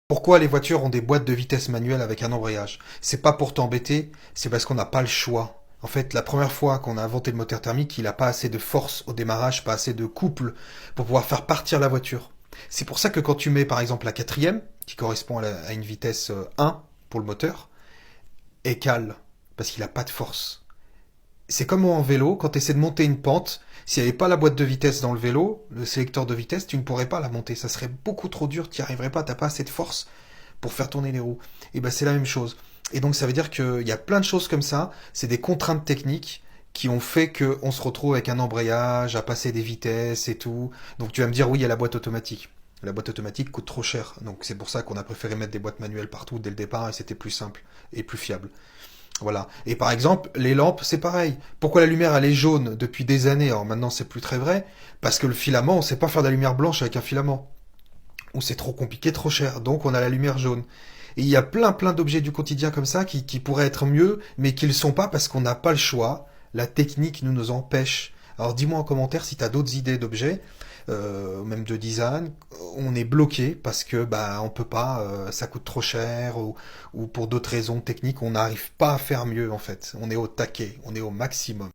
Pourquoi les voitures ont des boîtes de vitesse manuelles avec un embrayage? C'est pas pour t'embêter, c'est parce qu'on n'a pas le choix. En fait, la première fois qu'on a inventé le moteur thermique, il n'a pas assez de force au démarrage, pas assez de couple pour pouvoir faire partir la voiture. C'est pour ça que quand tu mets par exemple la quatrième, qui correspond à une vitesse 1 pour le moteur, est cale, parce qu'il n'a pas de force. C'est comme en vélo, quand tu essaies de monter une pente, s'il n'y avait pas la boîte de vitesse dans le vélo, le sélecteur de vitesse, tu ne pourrais pas la monter. Ça serait beaucoup trop dur, tu n'y arriverais pas, t'as pas assez de force pour faire tourner les roues. Et ben c'est la même chose. Et donc ça veut dire qu'il y a plein de choses comme ça, c'est des contraintes techniques qui ont fait qu'on se retrouve avec un embrayage, à passer des vitesses et tout. Donc tu vas me dire oui, il y a la boîte automatique. La boîte automatique coûte trop cher. Donc c'est pour ça qu'on a préféré mettre des boîtes manuelles partout dès le départ et c'était plus simple et plus fiable. Voilà. Et par exemple, les lampes, c'est pareil. Pourquoi la lumière, elle est jaune depuis des années? Alors maintenant, c'est plus très vrai. Parce que le filament, on sait pas faire de la lumière blanche avec un filament. Ou c'est trop compliqué, trop cher. Donc on a la lumière jaune. Et il y a plein d'objets du quotidien comme ça qui pourraient être mieux, mais qui ne le sont pas parce qu'on n'a pas le choix. La technique nous empêche. Alors dis-moi en commentaire si tu as d'autres idées d'objets, même de design. On est bloqué parce que bah on peut pas, ça coûte trop cher ou pour d'autres raisons techniques, on n'arrive pas à faire mieux en fait. On est au taquet, on est au maximum.